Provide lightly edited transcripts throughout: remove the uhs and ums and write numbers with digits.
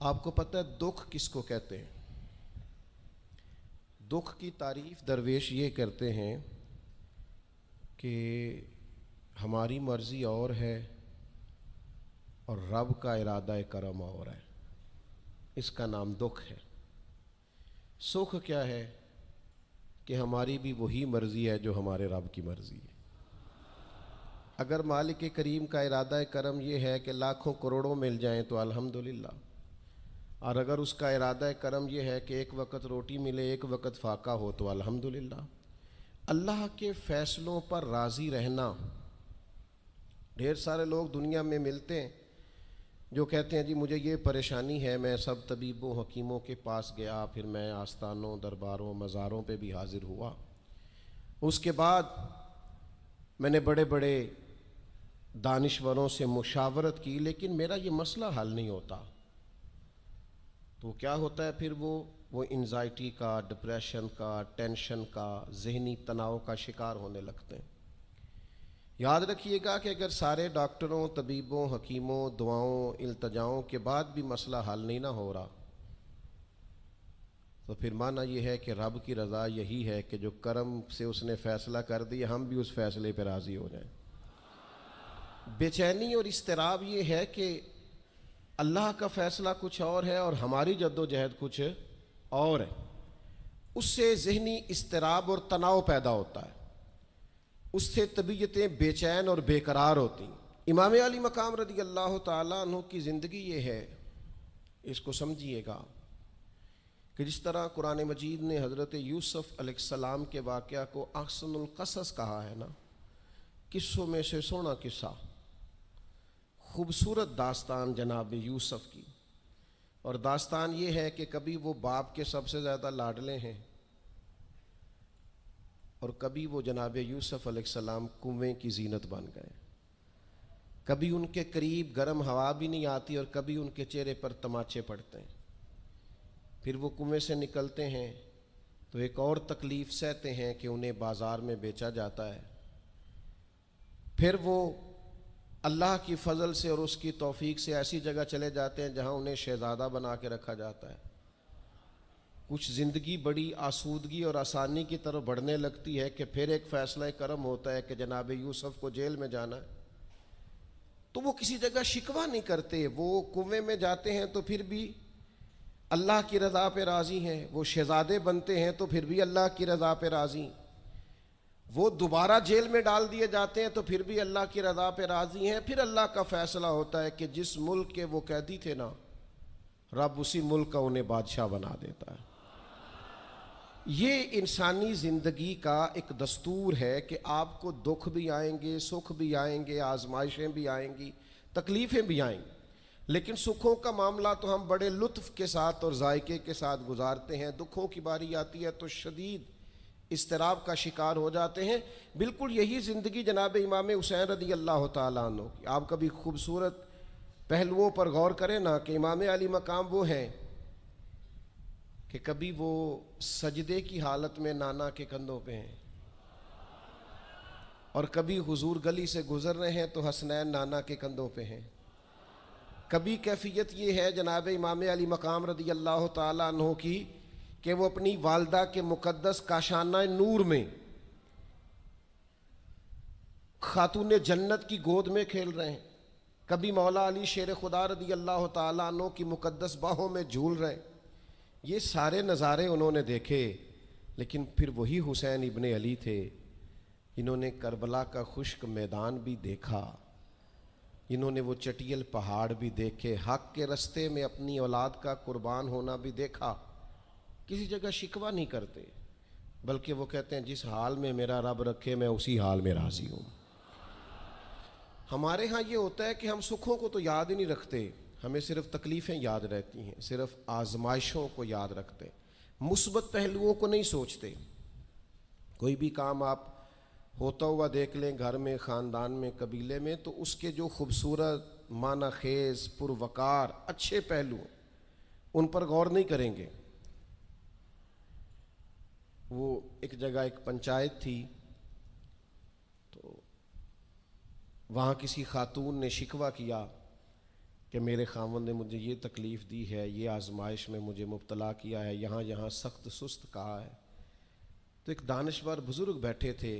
آپ کو پتہ ہے دکھ کس کو کہتے ہیں؟ دکھ کی تعریف درویش یہ کرتے ہیں کہ ہماری مرضی اور ہے اور رب کا ارادہ کرم اور ہے، اس کا نام دکھ ہے۔ سکھ کیا ہے کہ ہماری بھی وہی مرضی ہے جو ہمارے رب کی مرضی ہے۔ اگر مالک کریم کا ارادہ کرم یہ ہے کہ لاکھوں کروڑوں مل جائیں تو الحمدللہ، اور اگر اس کا ارادہ کرم یہ ہے کہ ایک وقت روٹی ملے ایک وقت فاقہ ہو تو الحمدللہ۔ اللہ کے فیصلوں پر راضی رہنا۔ ڈھیر سارے لوگ دنیا میں ملتے ہیں جو کہتے ہیں جی مجھے یہ پریشانی ہے، میں سب طبیبوں حکیموں کے پاس گیا، پھر میں آستانوں درباروں مزاروں پہ بھی حاضر ہوا، اس کے بعد میں نے بڑے بڑے دانشوروں سے مشاورت کی، لیکن میرا یہ مسئلہ حل نہیں ہوتا۔ تو کیا ہوتا ہے پھر وہ انزائٹی کا، ڈپریشن کا، ٹینشن کا، ذہنی تناؤ کا شکار ہونے لگتے ہیں۔ یاد رکھیے گا کہ اگر سارے ڈاکٹروں، طبیبوں، حکیموں، دعاؤں، التجاؤں کے بعد بھی مسئلہ حل نہیں نہ ہو رہا، تو پھر معنی یہ ہے کہ رب کی رضا یہی ہے کہ جو کرم سے اس نے فیصلہ کر دیا ہم بھی اس فیصلے پہ راضی ہو جائیں۔ بے چینی اور اضطراب یہ ہے کہ اللہ کا فیصلہ کچھ اور ہے اور ہماری جد و جہد کچھ اور ہے، اس سے ذہنی اضطراب اور تناؤ پیدا ہوتا ہے، اس سے طبیعتیں بے چین اور بے قرار ہوتی ہیں۔ امام علی مقام رضی اللہ تعالیٰ عنہ کی زندگی یہ ہے، اس کو سمجھیے گا کہ جس طرح قرآن مجید نے حضرت یوسف علیہ السلام کے واقعہ کو احسن القصص کہا ہے نا، قصوں میں سے سونا قصہ، خوبصورت داستان جناب یوسف کی، اور داستان یہ ہے کہ کبھی وہ باپ کے سب سے زیادہ لاڈلے ہیں اور کبھی وہ جناب یوسف علیہ السلام کنویں کی زینت بن گئے، کبھی ان کے قریب گرم ہوا بھی نہیں آتی اور کبھی ان کے چہرے پر تماچے پڑتے ہیں۔ پھر وہ کنویں سے نکلتے ہیں تو ایک اور تکلیف سہتے ہیں کہ انہیں بازار میں بیچا جاتا ہے، پھر وہ اللہ کی فضل سے اور اس کی توفیق سے ایسی جگہ چلے جاتے ہیں جہاں انہیں شہزادہ بنا کے رکھا جاتا ہے۔ کچھ زندگی بڑی آسودگی اور آسانی کی طرف بڑھنے لگتی ہے کہ پھر ایک فیصلہ کرم ہوتا ہے کہ جناب یوسف کو جیل میں جانا ہے، تو وہ کسی جگہ شکوہ نہیں کرتے، وہ کنویں میں جاتے ہیں تو پھر بھی اللہ کی رضا پہ راضی ہیں، وہ شہزادے بنتے ہیں تو پھر بھی اللہ کی رضا پہ راضی، وہ دوبارہ جیل میں ڈال دیے جاتے ہیں تو پھر بھی اللہ کی رضا پہ راضی ہیں۔ پھر اللہ کا فیصلہ ہوتا ہے کہ جس ملک کے وہ قیدی تھے نا، رب اسی ملک کا انہیں بادشاہ بنا دیتا ہے۔ یہ انسانی زندگی کا ایک دستور ہے کہ آپ کو دکھ بھی آئیں گے، سکھ بھی آئیں گے، آزمائشیں بھی آئیں گی، تکلیفیں بھی آئیں گی، لیکن سکھوں کا معاملہ تو ہم بڑے لطف کے ساتھ اور ذائقے کے ساتھ گزارتے ہیں، دکھوں کی باری آتی ہے تو شدید اضطراب کا شکار ہو جاتے ہیں۔ بالکل یہی زندگی جناب امام حسین رضی اللہ تعالیٰ عنہ کی۔ آپ کبھی خوبصورت پہلوؤں پر غور کریں نا کہ امام علی مقام وہ ہیں کہ کبھی وہ سجدے کی حالت میں نانا کے کندھوں پہ ہیں، اور کبھی حضور گلی سے گزر رہے ہیں تو حسنین نانا کے کندھوں پہ ہیں۔ کبھی کیفیت یہ ہے جناب امام علی مقام رضی اللہ تعالیٰ عنہ کی کہ وہ اپنی والدہ کے مقدس کاشانہ نور میں خاتون جنت کی گود میں کھیل رہے ہیں، کبھی مولا علی شیر خدا رضی اللہ تعالیٰ عنہ کی مقدس باہوں میں جھول رہے ہیں۔ یہ سارے نظارے انہوں نے دیکھے، لیکن پھر وہی حسین ابن علی تھے انہوں نے کربلا کا خشک میدان بھی دیکھا، انہوں نے وہ چٹیل پہاڑ بھی دیکھے، حق کے رستے میں اپنی اولاد کا قربان ہونا بھی دیکھا۔ کسی جگہ شکوہ نہیں کرتے، بلکہ وہ کہتے ہیں جس حال میں میرا رب رکھے میں اسی حال میں راضی ہوں۔ ہمارے ہاں یہ ہوتا ہے کہ ہم سکھوں کو تو یاد ہی نہیں رکھتے، ہمیں صرف تکلیفیں یاد رہتی ہیں، صرف آزمائشوں کو یاد رکھتے، مثبت پہلوؤں کو نہیں سوچتے۔ کوئی بھی کام آپ ہوتا ہوا دیکھ لیں گھر میں، خاندان میں، قبیلے میں، تو اس کے جو خوبصورت، معنی خیز، پروقار، اچھے پہلو ان پر غور نہیں کریں گے۔ وہ ایک جگہ ایک پنچایت تھی، تو وہاں کسی خاتون نے شکوہ کیا کہ میرے خاوند نے مجھے یہ تکلیف دی ہے، یہ آزمائش میں مجھے مبتلا کیا ہے، یہاں یہاں سخت سست کہا ہے۔ تو ایک دانشور بزرگ بیٹھے تھے،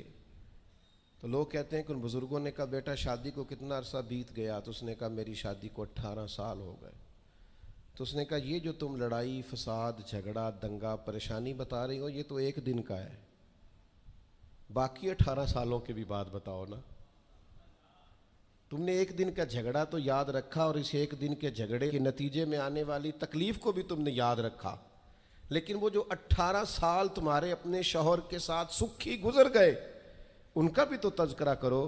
تو لوگ کہتے ہیں کہ ان بزرگوں نے کہا بیٹا شادی کو کتنا عرصہ بیت گیا؟ تو اس نے کہا میری شادی کو 18 سال ہو گئے۔ تو اس نے کہا یہ جو تم لڑائی فساد جھگڑا دنگا پریشانی بتا رہی ہو یہ تو ایک دن کا ہے، باقی 18 سالوں کی بھی بات بتاؤ نا۔ تم نے ایک دن کا جھگڑا تو یاد رکھا، اور اس ایک دن کے جھگڑے کے نتیجے میں آنے والی تکلیف کو بھی تم نے یاد رکھا، لیکن وہ جو 18 سال تمہارے اپنے شوہر کے ساتھ سکھی گزر گئے ان کا بھی تو تذکرہ کرو۔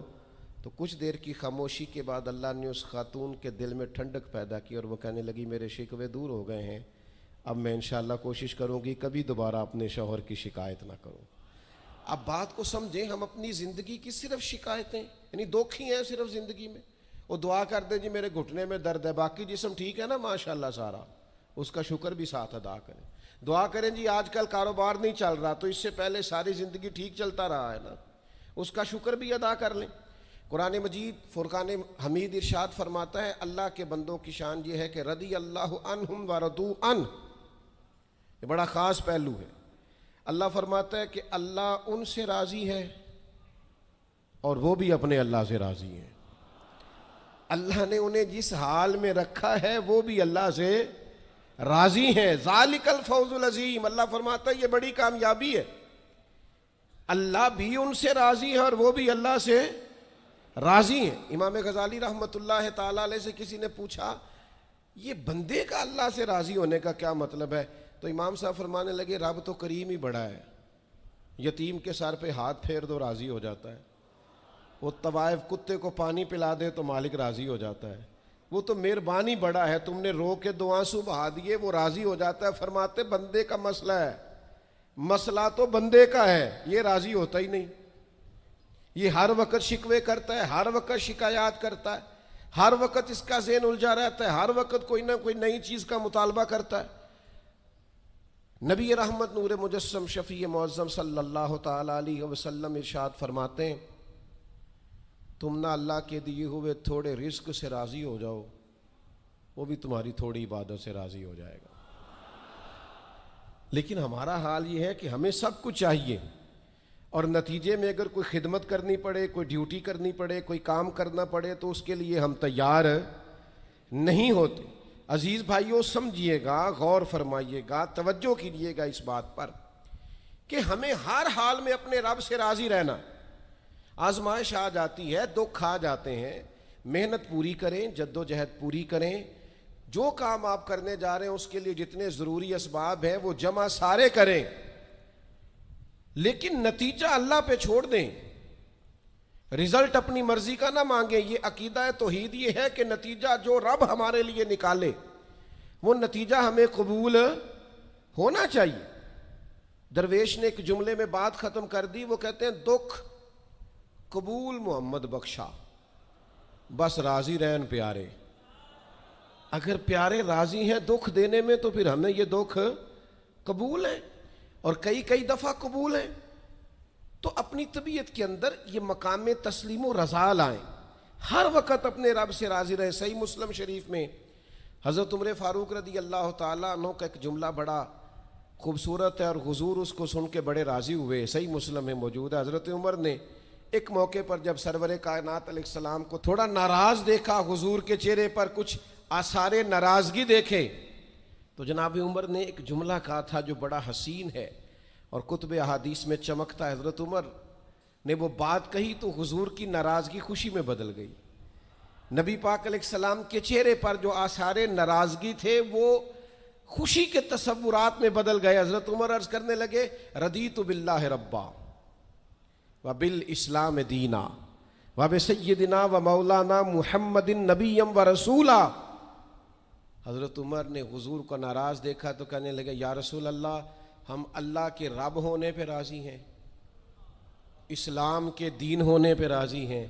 تو کچھ دیر کی خاموشی کے بعد اللہ نے اس خاتون کے دل میں ٹھنڈک پیدا کی، اور وہ کہنے لگی میرے شکوے دور ہو گئے ہیں، اب میں انشاءاللہ کوشش کروں گی کبھی دوبارہ اپنے شوہر کی شکایت نہ کروں۔ اب بات کو سمجھیں، ہم اپنی زندگی کی صرف شکایتیں یعنی دکھ ہی ہیں صرف زندگی میں، وہ دعا کر دیں جی میرے گھٹنے میں درد ہے، باقی جسم ٹھیک ہے نا ماشاءاللہ سارا، اس کا شکر بھی ساتھ ادا کریں۔ دعا کریں جی آج کل کاروبار نہیں چل رہا، تو اس سے پہلے ساری زندگی ٹھیک چلتا رہا ہے نا، اس کا شکر بھی ادا کر لیں۔ قرآن مجید فرقان حمید ارشاد فرماتا ہے اللہ کے بندوں کی شان یہ ہے کہ رضی اللہ عنہم ورضوا عنہ، یہ بڑا خاص پہلو ہے۔ اللہ فرماتا ہے کہ اللہ ان سے راضی ہے اور وہ بھی اپنے اللہ سے راضی ہیں۔ اللہ نے انہیں جس حال میں رکھا ہے وہ بھی اللہ سے راضی ہیں۔ ذالک الفوز العظیم، اللہ فرماتا ہے یہ بڑی کامیابی ہے، اللہ بھی ان سے راضی ہے اور وہ بھی اللہ سے راضی ہیں۔ امام غزالی رحمۃ اللہ تعالیٰ علیہ سے کسی نے پوچھا یہ بندے کا اللہ سے راضی ہونے کا کیا مطلب ہے؟ تو امام صاحب فرمانے لگے رب تو کریم ہی بڑا ہے، یتیم کے سر پہ ہاتھ پھیر دو راضی ہو جاتا ہے، وہ طوائف کتے کو پانی پلا دے تو مالک راضی ہو جاتا ہے، وہ تو مہربانی بڑا ہے، تم نے رو کے 2 آنسو بہا دیے وہ راضی ہو جاتا ہے۔ فرماتے بندے کا مسئلہ ہے، مسئلہ تو بندے کا ہے، یہ راضی ہوتا ہی نہیں، یہ ہر وقت شکوے کرتا ہے، ہر وقت شکایات کرتا ہے، ہر وقت اس کا ذہن الجھا رہتا ہے، ہر وقت کوئی نہ کوئی نئی چیز کا مطالبہ کرتا ہے۔ نبی رحمت نور مجسم شفیع معظم صلی اللہ تعالی علیہ وسلم ارشاد فرماتے ہیں تم نہ اللہ کے دیے ہوئے تھوڑے رزق سے راضی ہو جاؤ، وہ بھی تمہاری تھوڑی عبادت سے راضی ہو جائے گا۔ لیکن ہمارا حال یہ ہے کہ ہمیں سب کچھ چاہیے، اور نتیجے میں اگر کوئی خدمت کرنی پڑے، کوئی ڈیوٹی کرنی پڑے، کوئی کام کرنا پڑے تو اس کے لیے ہم تیار نہیں ہوتے۔ عزیز بھائیوں سمجھیے گا، غور فرمائیے گا، توجہ کیجیے گا اس بات پر کہ ہمیں ہر حال میں اپنے رب سے راضی رہنا۔ آزمائش آ جاتی ہے، دکھ آ جاتے ہیں، محنت پوری کریں، جد و جہد پوری کریں، جو کام آپ کرنے جا رہے ہیں اس کے لیے جتنے ضروری اسباب ہیں وہ جمع سارے کریں، لیکن نتیجہ اللہ پہ چھوڑ دیں، رزلٹ اپنی مرضی کا نہ مانگیں۔ یہ عقیدہ توحید یہ ہے کہ نتیجہ جو رب ہمارے لیے نکالے وہ نتیجہ ہمیں قبول ہونا چاہیے۔ درویش نے ایک جملے میں بات ختم کر دی، وہ کہتے ہیں دکھ قبول محمد بخشا، بس راضی رہن پیارے۔ اگر پیارے راضی ہیں دکھ دینے میں تو پھر ہمیں یہ دکھ قبول ہے، اور کئی دفعہ قبول ہیں۔ تو اپنی طبیعت کے اندر یہ مقام تسلیم و رضا لائیں، ہر وقت اپنے رب سے راضی رہے۔ صحیح مسلم شریف میں حضرت عمر فاروق رضی اللہ تعالیٰ عنہ کا ایک جملہ بڑا خوبصورت ہے، اور حضور اس کو سن کے بڑے راضی ہوئے، صحیح مسلم میں موجود ہے۔ حضرت عمر نے ایک موقع پر جب سرور کائنات علیہ السلام کو تھوڑا ناراض دیکھا، حضور کے چہرے پر کچھ آثار ناراضگی دیکھے، تو جناب عمر نے ایک جملہ کہا تھا جو بڑا حسین ہے اور کتب احادیث میں چمکتا ہے۔ حضرت عمر نے وہ بات کہی تو حضور کی ناراضگی خوشی میں بدل گئی، نبی پاک علیہ السلام کے چہرے پر جو آثار ناراضگی تھے وہ خوشی کے تصورات میں بدل گئے۔ حضرت عمر عرض کرنے لگے رضیت باللہ ربا وبالاسلام دینا وبسیدنا ومولانا محمد نبیم ورسولا۔ حضرت عمر نے حضور کو ناراض دیکھا تو کہنے لگے یا رسول اللہ ہم اللہ کے رب ہونے پہ راضی ہیں، اسلام کے دین ہونے پہ راضی ہیں،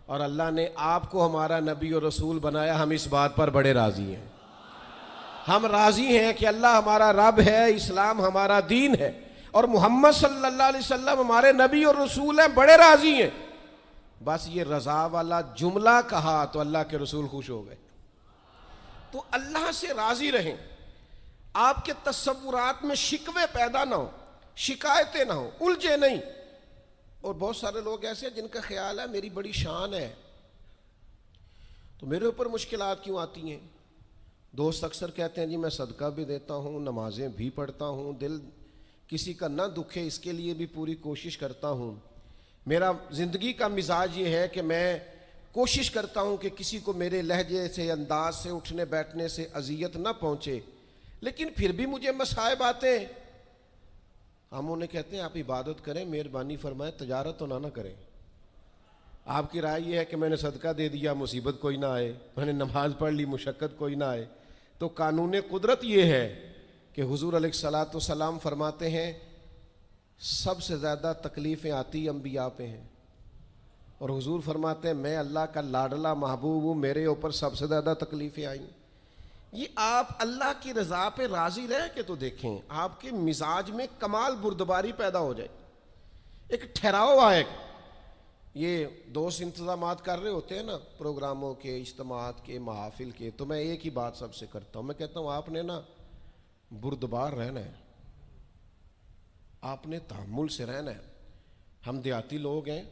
اور اللہ نے آپ کو ہمارا نبی اور رسول بنایا، ہم اس بات پر بڑے راضی ہیں۔ ہم راضی ہیں کہ اللہ ہمارا رب ہے، اسلام ہمارا دین ہے، اور محمد صلی اللہ علیہ وسلم ہمارے نبی اور رسول ہیں، بڑے راضی ہیں۔ بس یہ رضا والا جملہ کہا تو اللہ کے رسول خوش ہو گئے۔ تو اللہ سے راضی رہیں، آپ کے تصورات میں شکوے پیدا نہ ہو، شکایتیں نہ ہو، الجھے نہیں۔ اور بہت سارے لوگ ایسے ہیں جن کا خیال ہے میری بڑی شان ہے تو میرے اوپر مشکلات کیوں آتی ہیں۔ دوست اکثر کہتے ہیں جی میں صدقہ بھی دیتا ہوں، نمازیں بھی پڑھتا ہوں، دل کسی کا نہ دکھے اس کے لیے بھی پوری کوشش کرتا ہوں، میرا زندگی کا مزاج یہ ہے کہ میں کوشش کرتا ہوں کہ کسی کو میرے لہجے سے، انداز سے، اٹھنے بیٹھنے سے اذیت نہ پہنچے، لیکن پھر بھی مجھے مصائب آتے ہیں۔ ہم انہیں کہتے ہیں آپ عبادت کریں، مہربانی فرمائیں تجارت تو نہ کریں۔ آپ کی رائے یہ ہے کہ میں نے صدقہ دے دیا مصیبت کوئی نہ آئے، میں نے نماز پڑھ لی مشقت کوئی نہ آئے۔ تو قانون قدرت یہ ہے کہ حضور علیہ الصلاۃ والسلام فرماتے ہیں سب سے زیادہ تکلیفیں آتی انبیاء پہ ہیں، اور حضور فرماتے ہیں میں اللہ کا لاڈلا محبوب ہوں، میرے اوپر سب سے زیادہ تکلیفیں آئیں۔ یہ آپ اللہ کی رضا پہ راضی رہ کے تو دیکھیں، آپ کے مزاج میں کمال بردباری پیدا ہو جائے، ایک ٹھہراؤ آئے۔ یہ دوست انتظامات کر رہے ہوتے ہیں نا پروگراموں کے، اجتماعات کے، محافل کے، تو میں ایک ہی بات سب سے کرتا ہوں، میں کہتا ہوں آپ نے نا بردبار رہنا ہے، آپ نے تحمل سے رہنا ہے۔ ہم دیہاتی لوگ ہیں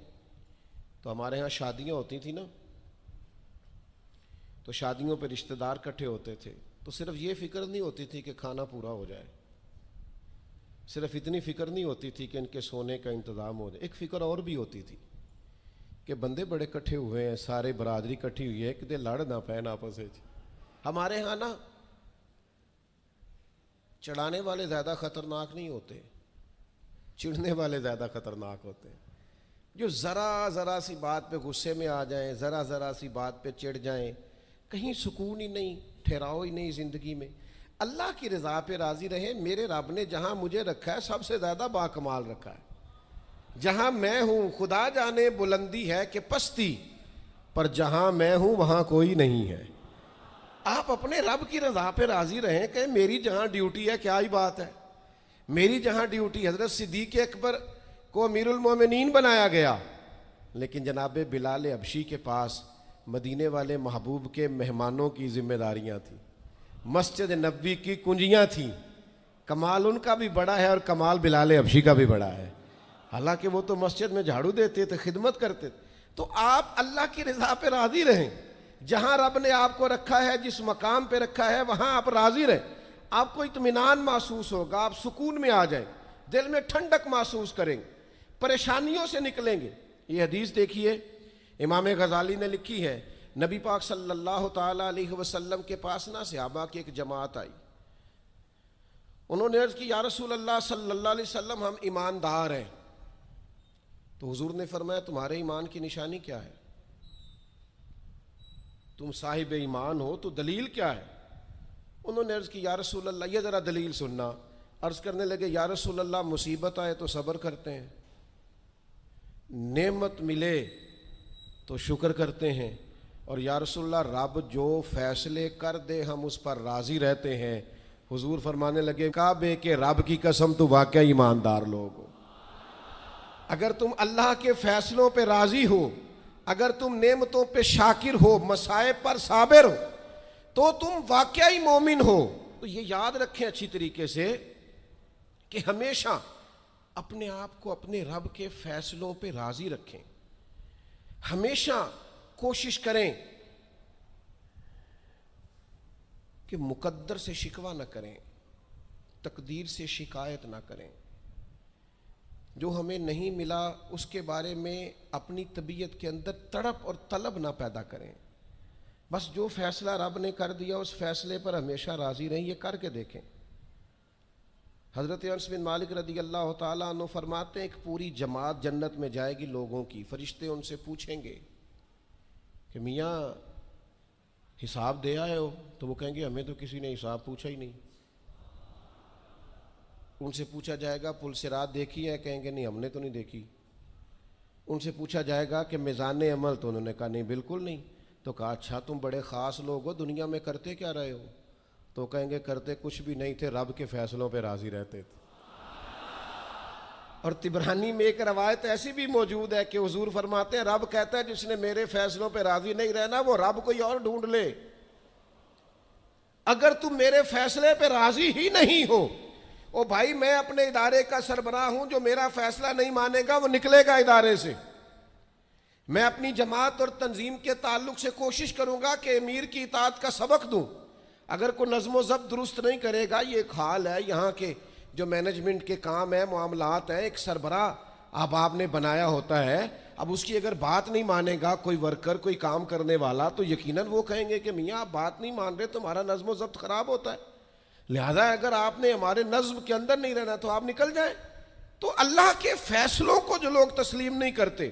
تو ہمارے ہاں شادیاں ہوتی تھیں نا، تو شادیوں پہ رشتہ دار اکٹھے ہوتے تھے، تو صرف یہ فکر نہیں ہوتی تھی کہ کھانا پورا ہو جائے، صرف اتنی فکر نہیں ہوتی تھی کہ ان کے سونے کا انتظام ہو جائے، ایک فکر اور بھی ہوتی تھی کہ بندے بڑے کٹھے ہوئے ہیں، سارے برادری کٹھی ہوئی ہے، کتے لڑ نہ پین آپس میں۔ ہمارے ہاں نا چڑھانے والے زیادہ خطرناک نہیں ہوتے، چڑھنے والے زیادہ خطرناک ہوتے ہیں، جو ذرا سی بات پہ غصے میں آ جائیں، ذرا سی بات پہ چڑھ جائیں، کہیں سکون ہی نہیں، ٹھہراؤ ہی نہیں زندگی میں۔ اللہ کی رضا پہ راضی رہیں، میرے رب نے جہاں مجھے رکھا ہے سب سے زیادہ باکمال رکھا ہے، جہاں میں ہوں خدا جانے بلندی ہے کہ پستی، پر جہاں میں ہوں وہاں کوئی نہیں ہے۔ آپ اپنے رب کی رضا پہ راضی رہیں کہ میری جہاں ڈیوٹی ہے، کیا ہی بات ہے، میری جہاں ڈیوٹی، حضرت صدیق اکبر کو امیر المومنین بنایا گیا، لیکن جناب بلال حبشی کے پاس مدینے والے محبوب کے مہمانوں کی ذمہ داریاں تھیں، مسجد نبوی کی کنجیاں تھیں۔ کمال ان کا بھی بڑا ہے اور کمال بلال حبشی کا بھی بڑا ہے، حالانکہ وہ تو مسجد میں جھاڑو دیتے تھے، خدمت کرتے تھے۔ تو آپ اللہ کی رضا پہ راضی رہیں، جہاں رب نے آپ کو رکھا ہے، جس مقام پہ رکھا ہے وہاں آپ راضی رہیں، آپ کو اطمینان محسوس ہوگا، آپ سکون میں آ جائیں، دل میں ٹھنڈک محسوس کریں گے، پریشانیوں سے نکلیں گے۔ یہ حدیث دیکھیے امام غزالی نے لکھی ہے، نبی پاک صلی اللہ تعالیٰ علیہ وسلم کے پاس نا صحابہ کی ایک جماعت آئی، انہوں نے عرض کی یا رسول اللہ صلی اللہ علیہ وسلم ہم ایماندار ہیں۔ تو حضور نے فرمایا تمہارے ایمان کی نشانی کیا ہے، تم صاحب ایمان ہو تو دلیل کیا ہے؟ انہوں نے عرض کی یا رسول اللہ، یہ ذرا دلیل سننا۔ عرض کرنے لگے یا رسول اللہ مصیبت آئے تو صبر کرتے ہیں، نعمت ملے تو شکر کرتے ہیں، اور یا رسول اللہ رب جو فیصلے کر دے ہم اس پر راضی رہتے ہیں۔ حضور فرمانے لگے کعبے کے رب کی قسم تو واقعی ایماندار لوگ ہو، اگر تم اللہ کے فیصلوں پہ راضی ہو، اگر تم نعمتوں پہ شاکر ہو، مصائب پر صابر ہو، تو تم واقعی مومن ہو۔ تو یہ یاد رکھیں اچھی طریقے سے کہ ہمیشہ اپنے آپ کو اپنے رب کے فیصلوں پہ راضی رکھیں، ہمیشہ کوشش کریں کہ مقدر سے شکوہ نہ کریں، تقدیر سے شکایت نہ کریں، جو ہمیں نہیں ملا اس کے بارے میں اپنی طبیعت کے اندر تڑپ اور طلب نہ پیدا کریں، بس جو فیصلہ رب نے کر دیا اس فیصلے پر ہمیشہ راضی رہیں۔ یہ کر کے دیکھیں۔ حضرت انس بن مالک رضی اللہ تعالیٰ عنہ فرماتے ہیں ایک پوری جماعت جنت میں جائے گی لوگوں کی، فرشتے ان سے پوچھیں گے کہ میاں حساب دے آئے ہو؟ تو وہ کہیں گے ہمیں تو کسی نے حساب پوچھا ہی نہیں۔ ان سے پوچھا جائے گا پل صراط دیکھی ہے؟ کہیں گے نہیں ہم نے تو نہیں دیکھی۔ ان سے پوچھا جائے گا کہ میزان عمل؟ تو انہوں نے کہا نہیں بالکل نہیں۔ تو کہا اچھا تم بڑے خاص لوگ ہو، دنیا میں کرتے کیا رہے ہو؟ تو کہیں گے کرتے کچھ بھی نہیں تھے، رب کے فیصلوں پہ راضی رہتے تھے۔ اور طبرانی میں ایک روایت ایسی بھی موجود ہے کہ حضور فرماتے ہیں رب کہتا ہے جس نے میرے فیصلوں پہ راضی نہیں رہنا وہ رب کوئی اور ڈھونڈ لے۔ اگر تم میرے فیصلے پہ راضی ہی نہیں ہو، او بھائی میں اپنے ادارے کا سربراہ ہوں، جو میرا فیصلہ نہیں مانے گا وہ نکلے گا ادارے سے۔ میں اپنی جماعت اور تنظیم کے تعلق سے کوشش کروں گا کہ امیر کی اطاعت کا سبق دوں۔ اگر کوئی نظم و ضبط درست نہیں کرے گا، یہ ایک حال ہے یہاں کے جو مینجمنٹ کے کام ہے، معاملات ہیں، ایک سربراہ آپ نے بنایا ہوتا ہے، اب اس کی اگر بات نہیں مانے گا کوئی ورکر، کوئی کام کرنے والا، تو یقیناً وہ کہیں گے کہ میاں آپ بات نہیں مان رہے، تمہارا نظم و ضبط خراب ہوتا ہے، لہذا اگر آپ نے ہمارے نظم کے اندر نہیں رہنا تو آپ نکل جائیں۔ تو اللہ کے فیصلوں کو جو لوگ تسلیم نہیں کرتے،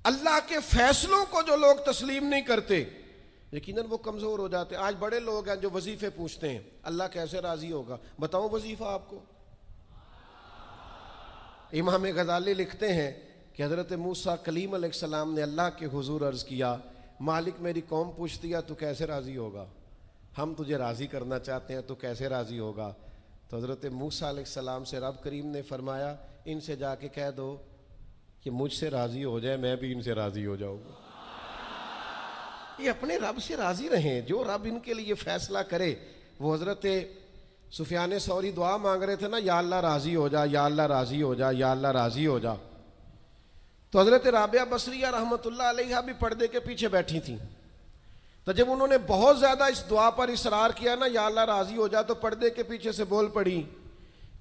اللہ کے فیصلوں کو جو لوگ تسلیم نہیں کرتے، یقیناً وہ کمزور ہو جاتے ہیں۔ آج بڑے لوگ ہیں جو وظیفے پوچھتے ہیں، اللہ کیسے راضی ہوگا؟ بتاؤں وظیفہ آپ کو؟ امام غزالی لکھتے ہیں کہ حضرت موسیٰ کلیم علیہ السلام نے اللہ کے حضور عرض کیا، مالک میری قوم پوچھتی ہے تو کیسے راضی ہوگا؟ ہم تجھے راضی کرنا چاہتے ہیں تو کیسے راضی ہوگا؟ تو حضرت موسیٰ علیہ السلام سے رب کریم نے فرمایا، ان سے جا کے کہہ دو کہ مجھ سے راضی ہو جائے، میں بھی ان سے راضی ہو جاؤں گا۔ یہ اپنے رب سے راضی رہیں، جو رب ان کے لیے فیصلہ کرے۔ وہ حضرت سفیان ثوری دعا مانگ رہے تھے نا، یا اللہ راضی ہو جا، یا اللہ راضی ہو جا، یا اللہ راضی ہو جا۔ تو حضرت رابعہ بصریہ رحمۃ اللہ علیہا بھی پردے کے پیچھے بیٹھی تھیں، تو جب انہوں نے بہت زیادہ اس دعا پر اصرار کیا نا، یا اللہ راضی ہو جا، تو پردے کے پیچھے سے بول پڑی،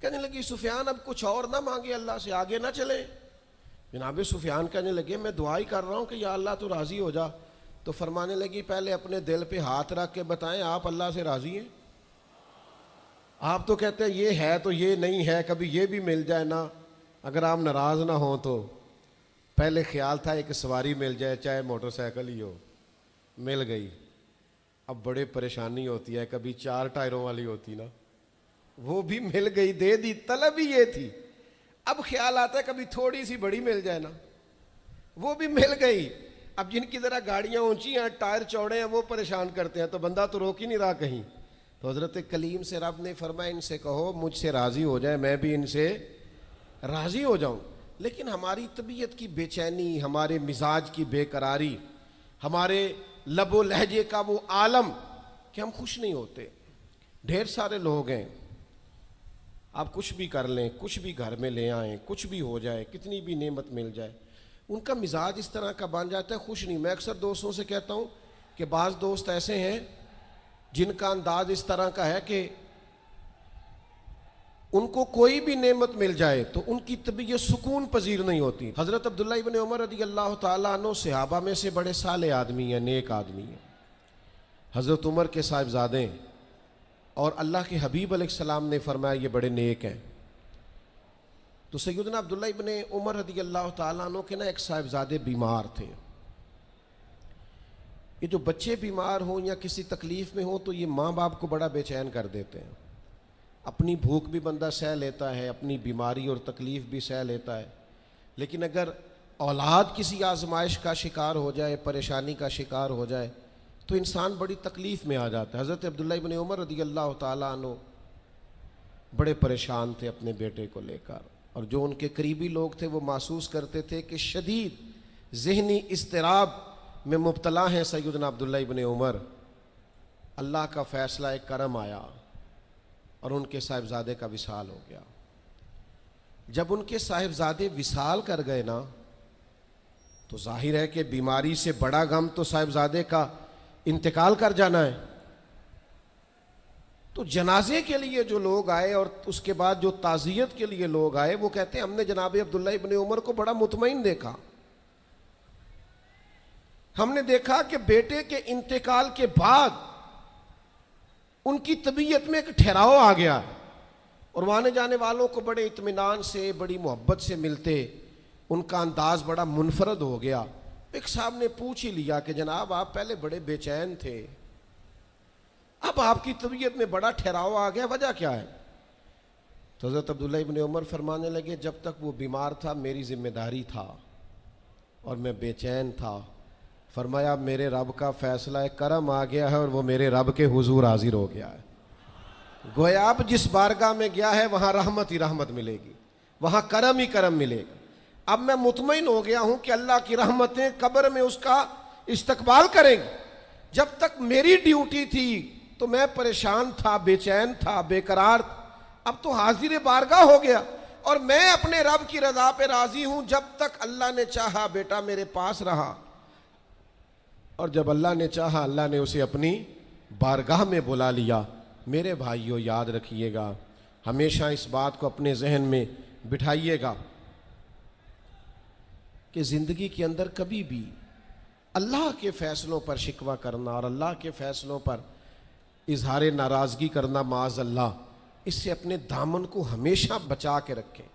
کہنے لگی سفیان اب کچھ اور نہ مانگے اللہ سے، آگے نہ چلے۔ جناب سفیان کہنے لگے میں دعا ہی کر رہا ہوں کہ یا اللہ تو راضی ہو جا۔ تو فرمانے لگی پہلے اپنے دل پہ ہاتھ رکھ کے بتائیں آپ اللہ سے راضی ہیں؟ آپ تو کہتے ہیں یہ ہے تو یہ نہیں ہے، کبھی یہ بھی مل جائے نا، اگر آپ ناراض نہ ہوں تو۔ پہلے خیال تھا ایک سواری مل جائے، چاہے موٹر سائیکل ہی ہو، مل گئی، اب بڑے پریشانی ہوتی ہے، کبھی 4 ٹائروں والی ہوتی نا، وہ بھی مل گئی، دے دی، طلب ہی یہ تھی۔ اب خیال آتا ہے کبھی تھوڑی سی بڑی مل جائے نا، وہ بھی مل گئی۔ اب جن کی ذرا گاڑیاں اونچی ہیں، ٹائر چوڑے ہیں، وہ پریشان کرتے ہیں، تو بندہ تو روک ہی نہیں رہا کہیں۔ تو حضرت کلیم سے رب نے فرمایا ان سے کہو مجھ سے راضی ہو جائے، میں بھی ان سے راضی ہو جاؤں۔ لیکن ہماری طبیعت کی بے چینی، ہمارے مزاج کی بے قراری، ہمارے لب و لہجے کا وہ عالم کہ ہم خوش نہیں ہوتے۔ ڈھیر سارے لوگ ہیں، آپ کچھ بھی کر لیں، کچھ بھی گھر میں لے آئیں، کچھ بھی ہو جائے، کتنی بھی نعمت مل جائے، ان کا مزاج اس طرح کا بن جاتا ہے، خوش نہیں۔ میں اکثر دوستوں سے کہتا ہوں کہ بعض دوست ایسے ہیں جن کا انداز اس طرح کا ہے کہ ان کو کوئی بھی نعمت مل جائے تو ان کی طبیعت سکون پذیر نہیں ہوتی۔ حضرت عبداللہ ابن عمر رضی اللہ تعالیٰ عنہ صحابہ میں سے بڑے صالح آدمی ہیں، نیک آدمی ہیں، حضرت عمر کے صاحبزادے ہیں، اور اللہ کے حبیب علیہ السلام نے فرمایا یہ بڑے نیک ہیں۔ تو سیدنا عبداللہ ابن عمر رضی اللہ تعالیٰ عنہ کے نا ایک صاحبزادے بیمار تھے۔ یہ جو بچے بیمار ہوں یا کسی تکلیف میں ہوں تو یہ ماں باپ کو بڑا بے چین کر دیتے ہیں۔ اپنی بھوک بھی بندہ سہ لیتا ہے، اپنی بیماری اور تکلیف بھی سہ لیتا ہے، لیکن اگر اولاد کسی آزمائش کا شکار ہو جائے، پریشانی کا شکار ہو جائے تو انسان بڑی تکلیف میں آ جاتا ہے۔ حضرت عبداللہ ابن عمر رضی اللہ تعالیٰ عنہ بڑے پریشان تھے اپنے بیٹے کو لے کر، اور جو ان کے قریبی لوگ تھے وہ محسوس کرتے تھے کہ شدید ذہنی اضطراب میں مبتلا ہیں سیدنا عبداللہ ابن عمر۔ اللہ کا فیصلہ ایک کرم آیا اور ان کے صاحبزادے کا وصال ہو گیا۔ جب ان کے صاحبزادے وصال کر گئے نا تو ظاہر ہے کہ بیماری سے بڑا غم تو صاحبزادے کا انتقال کر جانا ہے۔ تو جنازے کے لیے جو لوگ آئے اور اس کے بعد جو تعزیت کے لیے لوگ آئے، وہ کہتے ہیں ہم نے جناب عبداللہ ابن عمر کو بڑا مطمئن دیکھا، ہم نے دیکھا کہ بیٹے کے انتقال کے بعد ان کی طبیعت میں ایک ٹھہراؤ آ گیا، اور آنے جانے والوں کو بڑے اطمینان سے، بڑی محبت سے ملتے، ان کا انداز بڑا منفرد ہو گیا۔ ایک صاحب نے پوچھ ہی لیا کہ جناب آپ پہلے بڑے بے چین تھے، اب آپ کی طبیعت میں بڑا ٹھہراؤ آ گیا، وجہ کیا ہے؟ تو حضرت عبداللہ ابن عمر فرمانے لگے جب تک وہ بیمار تھا میری ذمہ داری تھا اور میں بے چین تھا۔ فرمایا میرے رب کا فیصلہ ہے، کرم آ گیا ہے اور وہ میرے رب کے حضور حاضر ہو گیا ہے۔ گویا اب جس بارگاہ میں گیا ہے وہاں رحمت ہی رحمت ملے گی، وہاں کرم ہی کرم ملے گا۔ اب میں مطمئن ہو گیا ہوں کہ اللہ کی رحمتیں قبر میں اس کا استقبال کریں گی۔ جب تک میری ڈیوٹی تھی تو میں پریشان تھا، بے چین تھا، بے قرار، اب تو حاضر بارگاہ ہو گیا اور میں اپنے رب کی رضا پہ راضی ہوں۔ جب تک اللہ نے چاہا بیٹا میرے پاس رہا، اور جب اللہ نے چاہا اللہ نے اسے اپنی بارگاہ میں بلا لیا۔ میرے بھائیوں یاد رکھیے گا، ہمیشہ اس بات کو اپنے ذہن میں بٹھائیے گا کہ زندگی کے اندر کبھی بھی اللہ کے فیصلوں پر شکوہ کرنا اور اللہ کے فیصلوں پر اظہار ناراضگی کرنا معاذ اللہ، اس سے اپنے دامن کو ہمیشہ بچا کے رکھیں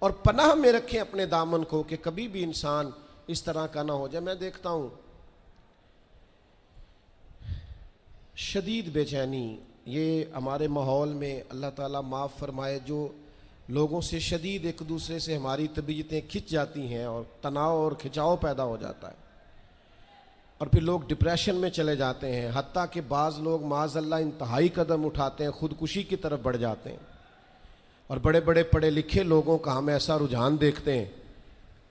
اور پناہ میں رکھیں اپنے دامن کو، کہ کبھی بھی انسان اس طرح کا نہ ہو جائے۔ میں دیکھتا ہوں شدید بے چینی یہ ہمارے ماحول میں، اللہ تعالیٰ معاف فرمائے، جو لوگوں سے شدید ایک دوسرے سے ہماری طبیعتیں کھنچ جاتی ہیں اور تناؤ اور کھچاؤ پیدا ہو جاتا ہے، اور پھر لوگ ڈپریشن میں چلے جاتے ہیں، حتیٰ کہ بعض لوگ معاذ اللہ انتہائی قدم اٹھاتے ہیں، خودکشی کی طرف بڑھ جاتے ہیں۔ اور بڑے بڑے پڑھے لکھے لوگوں کا ہم ایسا رجحان دیکھتے ہیں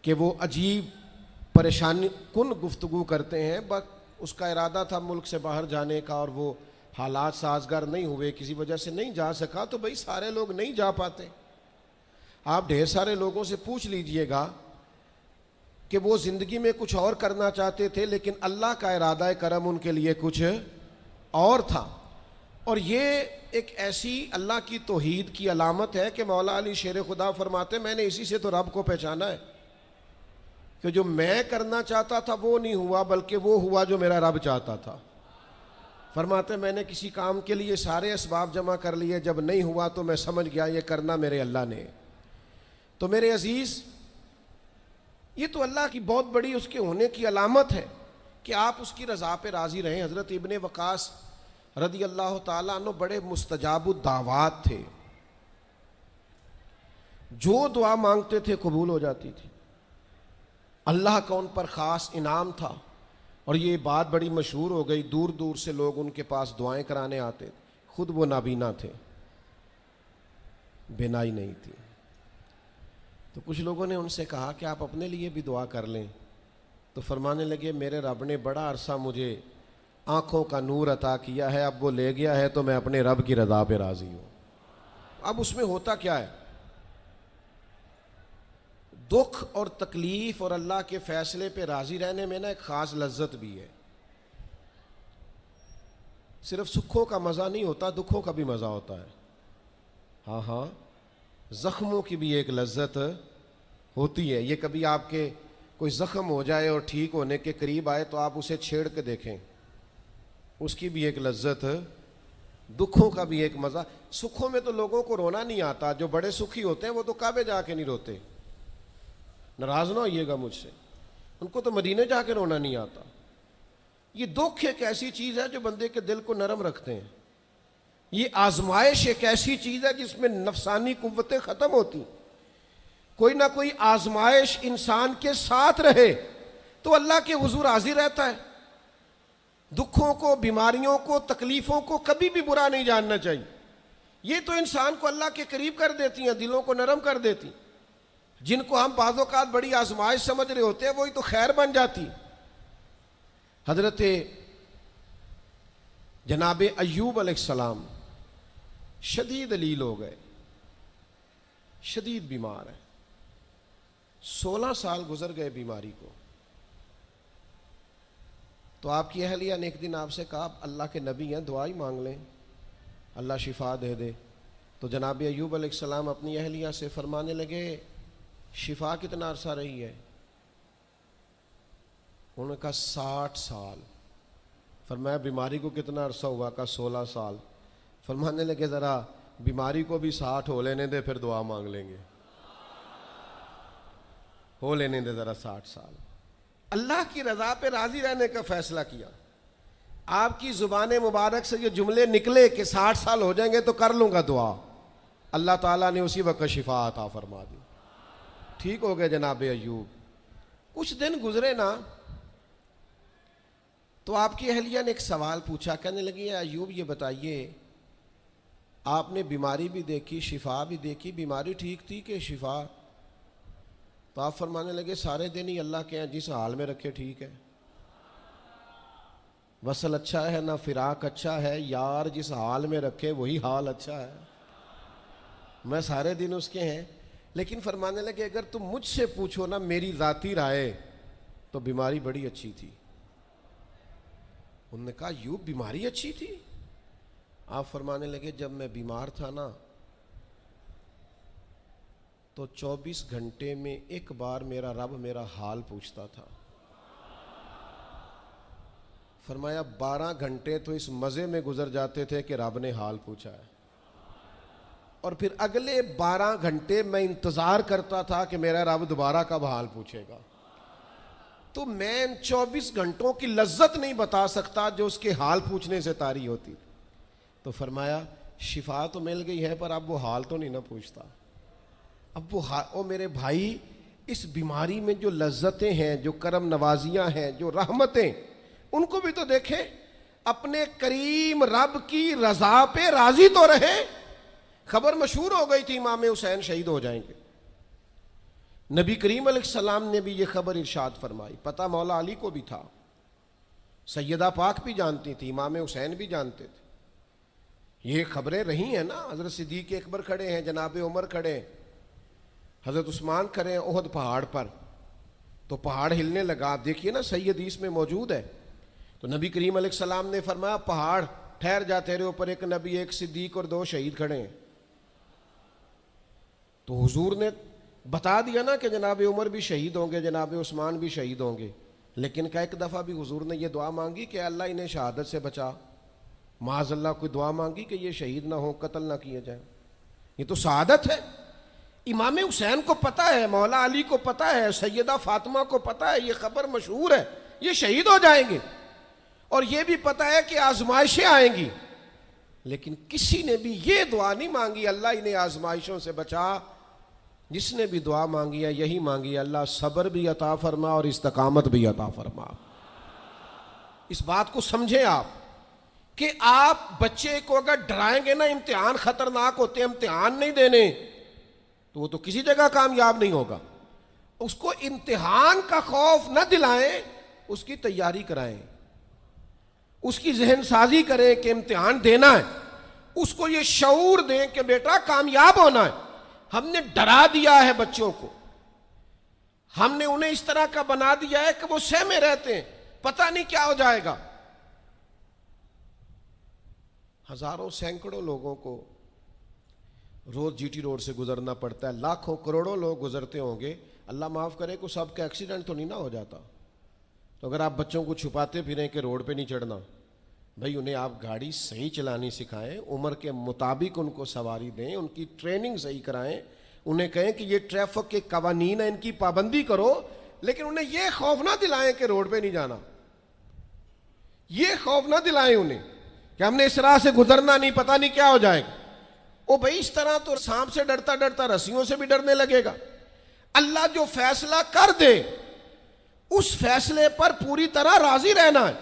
کہ وہ عجیب پریشانی کن گفتگو کرتے ہیں، بس اس کا ارادہ تھا ملک سے باہر جانے کا اور وہ حالات سازگار نہیں ہوئے، کسی وجہ سے نہیں جا سکا، تو بھئی سارے لوگ نہیں جا پاتے۔ آپ ڈھیر سارے لوگوں سے پوچھ لیجئے گا کہ وہ زندگی میں کچھ اور کرنا چاہتے تھے، لیکن اللہ کا ارادہ کرم ان کے لیے کچھ اور تھا۔ اور یہ ایک ایسی اللہ کی توحید کی علامت ہے کہ مولا علی شیر خدا فرماتے میں نے اسی سے تو رب کو پہچانا ہے، کہ جو میں کرنا چاہتا تھا وہ نہیں ہوا، بلکہ وہ ہوا جو میرا رب چاہتا تھا۔ فرماتے میں نے کسی کام کے لیے سارے اسباب جمع کر لیے، جب نہیں ہوا تو میں سمجھ گیا یہ کرنا میرے اللہ نے۔ تو میرے عزیز، یہ تو اللہ کی بہت بڑی اس کے ہونے کی علامت ہے کہ آپ اس کی رضا پہ راضی رہیں۔ حضرت ابن وقاص رضی اللہ تعالیٰ عنہ بڑے مستجاب الدعوات تھے، جو دعا مانگتے تھے قبول ہو جاتی تھی، اللہ کا ان پر خاص انعام تھا۔ اور یہ بات بڑی مشہور ہو گئی، دور دور سے لوگ ان کے پاس دعائیں کرانے آتے تھے۔ خود وہ نابینا تھے، بینائی نہیں تھی۔ تو کچھ لوگوں نے ان سے کہا کہ آپ اپنے لیے بھی دعا کر لیں، تو فرمانے لگے میرے رب نے بڑا عرصہ مجھے آنکھوں کا نور عطا کیا ہے، اب وہ لے گیا ہے تو میں اپنے رب کی رضا پہ راضی ہوں۔ اب اس میں ہوتا کیا ہے؟ دکھ اور تکلیف اور اللہ کے فیصلے پہ راضی رہنے میں نا ایک خاص لذت بھی ہے۔ صرف سکھوں کا مزہ نہیں ہوتا، دکھوں کا بھی مزہ ہوتا ہے۔ ہاں ہاں، زخموں کی بھی ایک لذت ہوتی ہے۔ یہ کبھی آپ کے کوئی زخم ہو جائے اور ٹھیک ہونے کے قریب آئے تو آپ اسے چھیڑ کے دیکھیں، اس کی بھی ایک لذت، دکھوں کا بھی ایک مزہ۔ سکھوں میں تو لوگوں کو رونا نہیں آتا، جو بڑے سکھی ہوتے ہیں وہ تو کعبے جا کے نہیں روتے، ناراض نہ ہوئیے گا مجھ سے، ان کو تو مدینے جا کے رونا نہیں آتا۔ یہ دکھ ایک ایسی چیز ہے جو بندے کے دل کو نرم رکھتے ہیں۔ یہ آزمائش ایک ایسی چیز ہے جس میں نفسانی قوتیں ختم ہوتی۔ کوئی نہ کوئی آزمائش انسان کے ساتھ رہے تو اللہ کے حضور حاضر رہتا ہے۔ دکھوں کو، بیماریوں کو، تکلیفوں کو کبھی بھی برا نہیں جاننا چاہیے۔ یہ تو انسان کو اللہ کے قریب کر دیتی ہیں، دلوں کو نرم کر دیتی۔ جن کو ہم بعض اوقات بڑی آزمائش سمجھ رہے ہوتے ہیں وہی تو خیر بن جاتی۔ حضرت جناب ایوب علیہ السلام شدید علیل ہو گئے، شدید بیمار ہے، 16 سال گزر گئے بیماری کو۔ تو آپ کی اہلیہ نے ایک دن آپ سے کہا اللہ کے نبی ہیں، دعا ہی مانگ لیں، اللہ شفا دے دے۔ تو جناب ایوب علیہ السلام اپنی اہلیہ سے فرمانے لگے شفا کتنا عرصہ رہی ہے؟ انہوں نے کہا 60 سال۔ فرمایا بیماری کو کتنا عرصہ ہوا؟ کہا 16 سال۔ فرمانے لگے ذرا بیماری کو بھی 60 ہو لینے دے، پھر دعا مانگ لیں گے، ہو لینے دے ذرا 60 سال۔ اللہ کی رضا پہ راضی رہنے کا فیصلہ کیا۔ آپ کی زبان مبارک سے یہ جملے نکلے کہ 60 سال ہو جائیں گے تو کر لوں گا دعا، اللہ تعالیٰ نے اسی وقت شفا عطا فرما دی، ٹھیک ہو گئے جناب ایوب۔ کچھ دن گزرے نا تو آپ کی اہلیہ نے ایک سوال پوچھا، کہنے لگی ایوب یہ بتائیے آپ نے بیماری بھی دیکھی، شفا بھی دیکھی، بیماری ٹھیک تھی کہ شفا؟ تو آپ فرمانے لگے سارے دن ہی اللہ کے ہیں، جس حال میں رکھے ٹھیک ہے۔ وصل اچھا ہے نہ فراق اچھا ہے، یار جس حال میں رکھے وہی حال اچھا ہے۔ میں سارے دن اس کے ہیں، لیکن فرمانے لگے اگر تم مجھ سے پوچھو نا میری ذاتی رائے تو بیماری بڑی اچھی تھی۔ انہوں نے کہا یوں بیماری اچھی تھی؟ آپ فرمانے لگے جب میں بیمار تھا نا تو 24 گھنٹے میں ایک بار میرا رب میرا حال پوچھتا تھا۔ فرمایا 12 گھنٹے تو اس مزے میں گزر جاتے تھے کہ رب نے حال پوچھا ہے، اور پھر اگلے 12 گھنٹے میں انتظار کرتا تھا کہ میرا رب دوبارہ کب حال پوچھے گا۔ تو میں ان 24 گھنٹوں کی لذت نہیں بتا سکتا جو اس کے حال پوچھنے سے طاری ہوتی۔ تو فرمایا شفا تو مل گئی ہے پر اب وہ حال تو نہیں نہ پوچھتا۔ اب وہ میرے بھائی اس بیماری میں جو لذتیں ہیں، جو کرم نوازیاں ہیں، جو رحمتیں، ان کو بھی تو دیکھیں۔ اپنے کریم رب کی رضا پہ راضی تو رہے۔ خبر مشہور ہو گئی تھی امام حسین شہید ہو جائیں گے، نبی کریم علیہ السلام نے بھی یہ خبر ارشاد فرمائی، پتہ مولا علی کو بھی تھا، سیدہ پاک بھی جانتی تھی، امام حسین بھی جانتے تھے۔ یہ خبریں رہی ہیں نا، حضرت صدیق اکبر کھڑے ہیں، جناب عمر کھڑے ہیں، حضرت عثمان کھڑے ہیں احد پہاڑ پر، تو پہاڑ ہلنے لگا۔ آپ دیکھیے نا صحیح حدیث میں موجود ہے، تو نبی کریم علیہ السلام نے فرمایا پہاڑ ٹھہر جا، تیرے اوپر ایک نبی، ایک صدیق اور 2 شہید کھڑے ہیں۔ تو حضور نے بتا دیا نا کہ جناب عمر بھی شہید ہوں گے، جناب عثمان بھی شہید ہوں گے، لیکن کیا ایک دفعہ بھی حضور نے یہ دعا مانگی کہ اللہ انہیں شہادت سے بچا؟ معاذ اللہ کوئی دعا مانگی کہ یہ شہید نہ ہو، قتل نہ کیے جائیں؟ یہ تو سعادت ہے۔ امام حسین کو پتہ ہے، مولا علی کو پتہ ہے، سیدہ فاطمہ کو پتہ ہے، یہ خبر مشہور ہے، یہ شہید ہو جائیں گے، اور یہ بھی پتہ ہے کہ آزمائشیں آئیں گی، لیکن کسی نے بھی یہ دعا نہیں مانگی اللہ انہیں آزمائشوں سے بچا۔ جس نے بھی دعا مانگی ہے یہی مانگی، اللہ صبر بھی عطا فرما اور استقامت بھی عطا فرما۔ اس بات کو سمجھیں آپ کہ آپ بچے کو اگر ڈرائیں گے نا امتحان خطرناک ہوتے ہیں، امتحان نہیں دینے، تو وہ تو کسی جگہ کامیاب نہیں ہوگا۔ اس کو امتحان کا خوف نہ دلائیں، اس کی تیاری کرائیں، اس کی ذہن سازی کریں کہ امتحان دینا ہے، اس کو یہ شعور دیں کہ بیٹا کامیاب ہونا ہے۔ ہم نے ڈرا دیا ہے بچوں کو، ہم نے انہیں اس طرح کا بنا دیا ہے کہ وہ سہمے رہتے ہیں، پتہ نہیں کیا ہو جائے گا۔ ہزاروں سینکڑوں لوگوں کو روز جی ٹی روڈ سے گزرنا پڑتا ہے، لاکھوں کروڑوں لوگ گزرتے ہوں گے، اللہ معاف کرے کہ سب کا ایکسیڈنٹ تو نہیں نہ ہو جاتا۔ تو اگر آپ بچوں کو چھپاتے پھریں کہ روڈ پہ نہیں چڑھنا، بھائی انہیں آپ گاڑی صحیح چلانی سکھائیں، عمر کے مطابق ان کو سواری دیں، ان کی ٹریننگ صحیح کرائیں، انہیں کہیں کہ یہ ٹریفک کے قوانین ہیں ان کی پابندی کرو، لیکن انہیں یہ خوف نہ دلائیں کہ روڈ پہ نہیں جانا، یہ خوف نہ دلائیں انہیں کہ ہم نے اس راہ سے گزرنا نہیں، پتہ نہیں کیا ہو جائے گا۔ او بھائی اس طرح تو سانپ سے ڈرتا ڈرتا رسیوں سے بھی ڈرنے لگے گا۔ اللہ جو فیصلہ کر دے اس فیصلے پر پوری طرح راضی رہنا ہے۔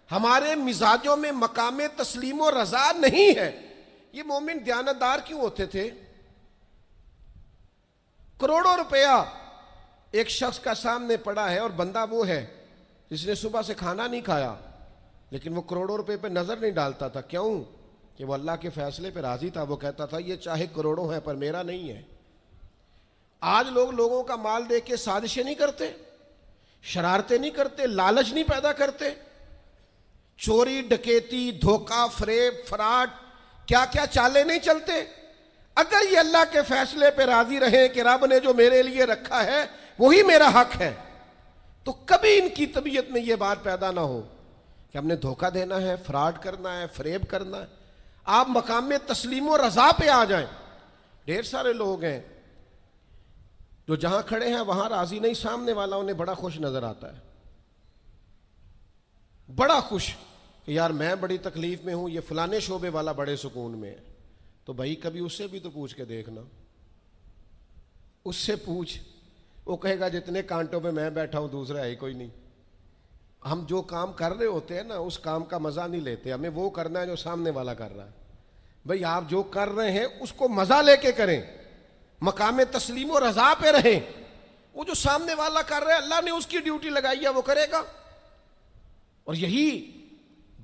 ہمارے مزاجوں میں مقام تسلیم و رضا نہیں ہے۔ یہ مومن دیانتدار کیوں ہوتے تھے؟ کروڑوں روپیہ ایک شخص کا سامنے پڑا ہے اور بندہ وہ ہے جس نے صبح سے کھانا نہیں کھایا، لیکن وہ کروڑوں روپے پہ نظر نہیں ڈالتا تھا۔ کیوں؟ کہ وہ اللہ کے فیصلے پہ راضی تھا۔ وہ کہتا تھا یہ چاہے کروڑوں ہے پر میرا نہیں ہے۔ آج لوگ لوگوں کا مال دیکھ کے سازشیں نہیں کرتے، شرارتیں نہیں کرتے، لالچ نہیں پیدا کرتے، چوری ڈکیتی دھوکہ فریب فراڈ کیا کیا چالیں نہیں چلتے۔ اگر یہ اللہ کے فیصلے پہ راضی رہیں کہ رب نے جو میرے لیے رکھا ہے وہی میرا حق ہے، تو کبھی ان کی طبیعت میں یہ بات پیدا نہ ہو کہ ہم نے دھوکہ دینا ہے، فراڈ کرنا ہے، فریب کرنا ہے۔ آپ مقام میں تسلیم و رضا پہ آ جائیں۔ ڈھیر سارے لوگ ہیں جو جہاں کھڑے ہیں وہاں راضی نہیں، سامنے والا انہیں بڑا خوش نظر آتا ہے، بڑا خوش کہ یار میں بڑی تکلیف میں ہوں، یہ فلانے شعبے والا بڑے سکون میں ہے۔ تو بھائی کبھی اس سے بھی تو پوچھ کے دیکھنا، اس سے پوچھ، وہ کہے گا جتنے کانٹوں پہ میں بیٹھا ہوں دوسرا ہے ہی کوئی نہیں۔ ہم جو کام کر رہے ہوتے ہیں نا اس کام کا مزہ نہیں لیتے، ہمیں وہ کرنا ہے جو سامنے والا کر رہا ہے۔ بھئی آپ جو کر رہے ہیں اس کو مزہ لے کے کریں، مقام تسلیم و رضا پہ رہیں۔ وہ جو سامنے والا کر رہا ہے اللہ نے اس کی ڈیوٹی لگائی ہے وہ کرے گا۔ اور یہی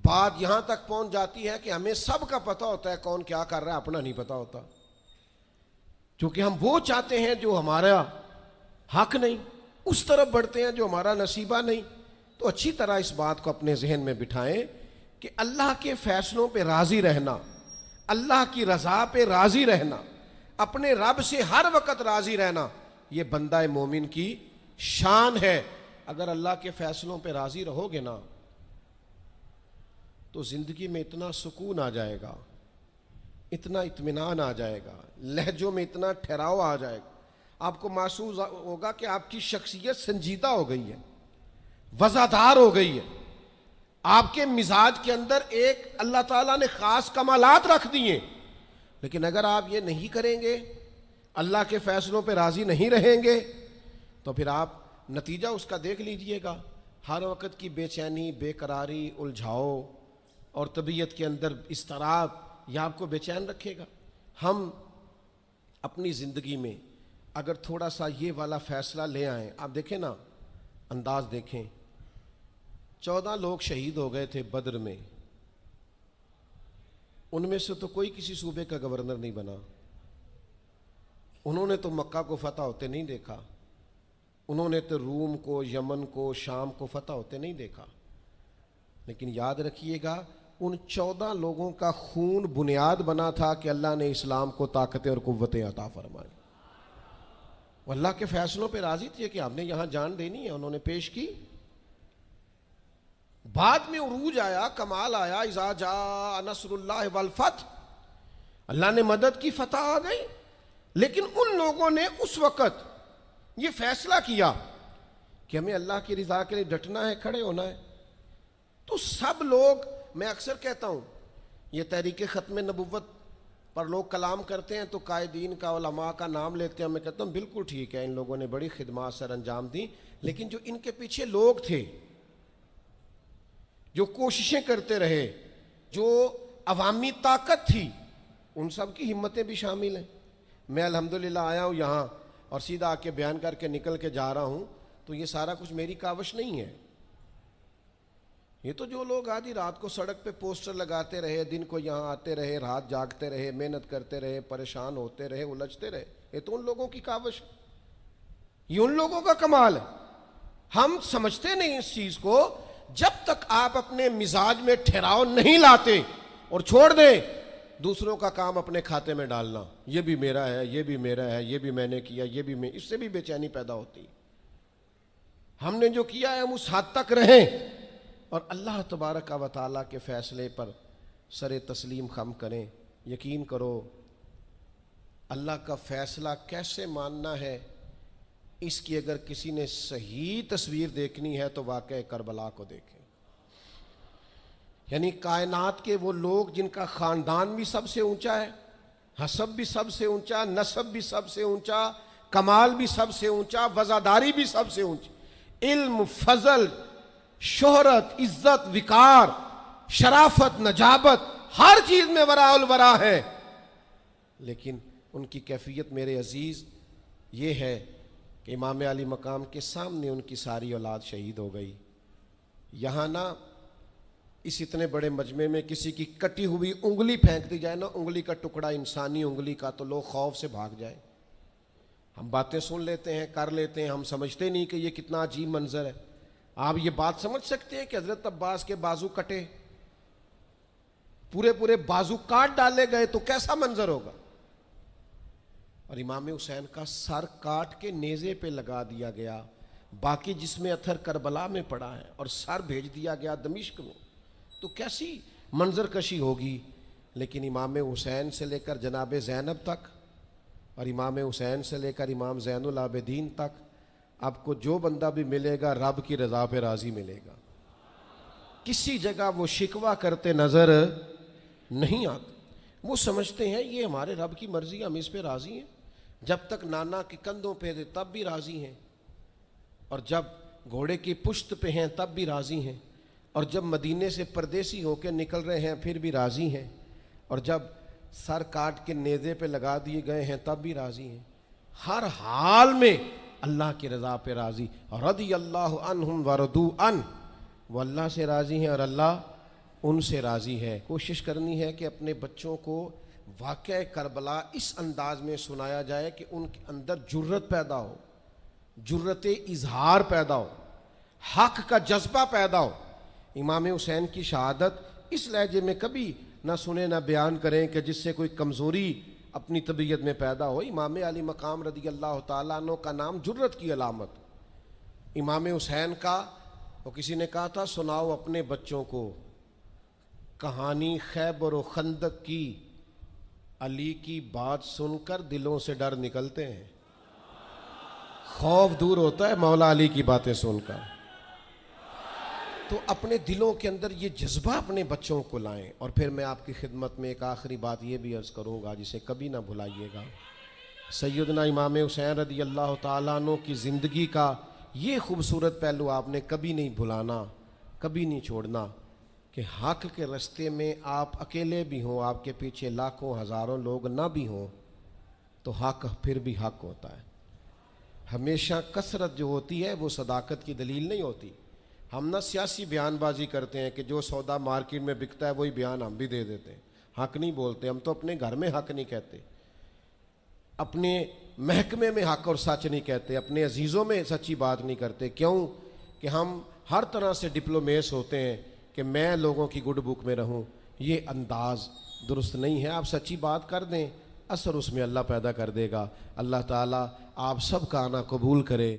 بات یہاں تک پہنچ جاتی ہے کہ ہمیں سب کا پتہ ہوتا ہے کون کیا کر رہا ہے، اپنا نہیں پتہ ہوتا، کیونکہ ہم وہ چاہتے ہیں جو ہمارا حق نہیں، اس طرف بڑھتے ہیں جو ہمارا نصیبہ نہیں۔ تو اچھی طرح اس بات کو اپنے ذہن میں بٹھائیں کہ اللہ کے فیصلوں پہ راضی رہنا، اللہ کی رضا پہ راضی رہنا، اپنے رب سے ہر وقت راضی رہنا، یہ بندہ مومن کی شان ہے۔ اگر اللہ کے فیصلوں پہ راضی رہو گے نا تو زندگی میں اتنا سکون آ جائے گا، اتنا اطمینان آ جائے گا، لہجوں میں اتنا ٹھہراؤ آ جائے گا، آپ کو محسوس ہوگا کہ آپ کی شخصیت سنجیدہ ہو گئی ہے، وزادار ہو گئی ہے، آپ کے مزاج کے اندر ایک اللہ تعالیٰ نے خاص کمالات رکھ دیے۔ لیکن اگر آپ یہ نہیں کریں گے، اللہ کے فیصلوں پہ راضی نہیں رہیں گے، تو پھر آپ نتیجہ اس کا دیکھ لیجئے گا، ہر وقت کی بے چینی، بے قراری، الجھاؤ اور طبیعت کے اندر اضطراب، یہ آپ کو بے چین رکھے گا۔ ہم اپنی زندگی میں اگر تھوڑا سا یہ والا فیصلہ لے آئیں، آپ دیکھیں نا، انداز دیکھیں، 14 لوگ شہید ہو گئے تھے بدر میں، ان میں سے تو کوئی کسی صوبے کا گورنر نہیں بنا، انہوں نے تو مکہ کو فتح ہوتے نہیں دیکھا، انہوں نے تو روم کو، یمن کو، شام کو فتح ہوتے نہیں دیکھا۔ لیکن یاد رکھیے گا، ان 14 لوگوں کا خون بنیاد بنا تھا کہ اللہ نے اسلام کو طاقتیں اور قوتیں عطا فرمائی۔ وہ اللہ کے فیصلوں پہ راضی تھے کہ آپ نے یہاں جان دینی ہے، انہوں نے پیش کی۔ بعد میں عروج آیا، کمال آیا، اذا جاء نصر اللہ والفتح، اللہ نے مدد کی، فتح آ گئی۔ لیکن ان لوگوں نے اس وقت یہ فیصلہ کیا کہ ہمیں اللہ کی رضا کے لیے ڈٹنا ہے، کھڑے ہونا ہے۔ تو سب لوگ، میں اکثر کہتا ہوں، یہ تحریک ختم نبوت پر لوگ کلام کرتے ہیں تو قائدین کا، علماء کا نام لیتے ہیں، میں کہتا ہوں بالکل ٹھیک ہے، ان لوگوں نے بڑی خدمات سر انجام دی، لیکن جو ان کے پیچھے لوگ تھے، جو کوششیں کرتے رہے، جو عوامی طاقت تھی، ان سب کی ہمتیں بھی شامل ہیں۔ میں الحمدللہ آیا ہوں یہاں اور سیدھا آ کے بیان کر کے نکل کے جا رہا ہوں، تو یہ سارا کچھ میری کاوش نہیں ہے، یہ تو جو لوگ آدھی رات کو سڑک پہ پوسٹر لگاتے رہے، دن کو یہاں آتے رہے، رات جاگتے رہے، محنت کرتے رہے، پریشان ہوتے رہے، الجھتے رہے، یہ تو ان لوگوں کی کاوش، یہ ان لوگوں کا کمال ہے۔ ہم سمجھتے نہیں اس چیز کو، جب تک آپ اپنے مزاج میں ٹھہراؤ نہیں لاتے اور چھوڑ دیں دوسروں کا کام اپنے کھاتے میں ڈالنا، یہ بھی میرا ہے، یہ بھی میرا ہے، یہ بھی میں نے کیا، یہ بھی میں، اس سے بھی بے چینی پیدا ہوتی۔ ہم نے جو کیا ہے ہم اس حد تک رہیں اور اللہ تبارک و تعالیٰ کے فیصلے پر سر تسلیم خم کریں۔ یقین کرو، اللہ کا فیصلہ کیسے ماننا ہے، اس کی اگر کسی نے صحیح تصویر دیکھنی ہے تو واقعہ کربلا کو دیکھیں۔ یعنی کائنات کے وہ لوگ جن کا خاندان بھی سب سے اونچا ہے، حسب بھی سب سے اونچا، نسب بھی سب سے اونچا، کمال بھی سب سے اونچا، وزاداری بھی سب سے اونچی، علم، فضل، شہرت، عزت، وقار، شرافت، نجابت، ہر چیز میں وراء الورا ہے، لیکن ان کی کیفیت میرے عزیز یہ ہے کہ امام علی مقام کے سامنے ان کی ساری اولاد شہید ہو گئی۔ یہاں نا اس اتنے بڑے مجمع میں کسی کی کٹی ہوئی انگلی پھینک دی جائے نا، انگلی کا ٹکڑا، انسانی انگلی کا، تو لوگ خوف سے بھاگ جائیں۔ ہم باتیں سن لیتے ہیں، کر لیتے ہیں، ہم سمجھتے نہیں کہ یہ کتنا عجیب منظر ہے۔ آپ یہ بات سمجھ سکتے ہیں کہ حضرت عباس کے بازو کٹے، پورے پورے بازو کاٹ ڈالے گئے تو کیسا منظر ہوگا؟ اور امام حسین کا سر کاٹ کے نیزے پہ لگا دیا گیا، باقی جس میں اتھر کربلا میں پڑا ہے، اور سر بھیج دیا گیا دمشق میں، تو کیسی منظر کشی ہوگی۔ لیکن امام حسین سے لے کر جناب زینب تک اور امام حسین سے لے کر امام زین العابدین تک آپ کو جو بندہ بھی ملے گا رب کی رضا پہ راضی ملے گا، کسی جگہ وہ شکوہ کرتے نظر نہیں آتے۔ وہ سمجھتے ہیں یہ ہمارے رب کی مرضی، ہم اس پہ راضی ہیں، جب تک نانا کے کندھوں پہ تھے تب بھی راضی ہیں، اور جب گھوڑے کی پشت پہ ہیں تب بھی راضی ہیں، اور جب مدینے سے پردیسی ہو کے نکل رہے ہیں پھر بھی راضی ہیں، اور جب سر کاٹ کے نیزے پہ لگا دیے گئے ہیں تب بھی راضی ہیں۔ ہر حال میں اللہ کی رضا پہ راضی، رضی اللہ عنہم ورضوا عنہ، وہ اللہ سے راضی ہیں اور اللہ ان سے راضی ہے۔ کوشش کرنی ہے کہ اپنے بچوں کو واقعہ کربلا اس انداز میں سنایا جائے کہ ان کے اندر جرت پیدا ہو، جرت اظہار پیدا ہو، حق کا جذبہ پیدا ہو۔ امام حسین کی شہادت اس لہجے میں کبھی نہ سنیں نہ بیان کریں کہ جس سے کوئی کمزوری اپنی طبیعت میں پیدا ہو۔ امام علی مقام رضی اللہ تعالیٰ عنہ کا نام جرت کی علامت۔ امام حسین کا وہ کسی نے کہا تھا سناؤ اپنے بچوں کو کہانی خیبر و خندق کی، علی کی بات سن کر دلوں سے ڈر نکلتے ہیں، خوف دور ہوتا ہے مولا علی کی باتیں سن کر۔ تو اپنے دلوں کے اندر یہ جذبہ اپنے بچوں کو لائیں۔ اور پھر میں آپ کی خدمت میں ایک آخری بات یہ بھی عرض کروں گا جسے کبھی نہ بھلائیے گا۔ سیدنا امام حسین رضی اللہ تعالیٰ عنہ کی زندگی کا یہ خوبصورت پہلو آپ نے کبھی نہیں بھلانا، کبھی نہیں چھوڑنا کہ حق کے رستے میں آپ اکیلے بھی ہوں، آپ کے پیچھے لاکھوں ہزاروں لوگ نہ بھی ہوں تو حق پھر بھی حق ہوتا ہے۔ ہمیشہ کثرت جو ہوتی ہے وہ صداقت کی دلیل نہیں ہوتی۔ ہم نہ سیاسی بیان بازی کرتے ہیں کہ جو سودا مارکیٹ میں بکتا ہے وہی بیان ہم بھی دے دیتے ہیں، حق نہیں بولتے۔ ہم تو اپنے گھر میں حق نہیں کہتے، اپنے محکمے میں حق اور سچ نہیں کہتے، اپنے عزیزوں میں سچی بات نہیں کرتے۔ کیوں کہ ہم ہر طرح سے ڈپلومیس ہوتے ہیں کہ میں لوگوں کی گڈ بک میں رہوں۔ یہ انداز درست نہیں ہے۔ آپ سچی بات کر دیں، اثر اس میں اللہ پیدا کر دے گا۔ اللہ تعالیٰ آپ سب کا آنا قبول کرے۔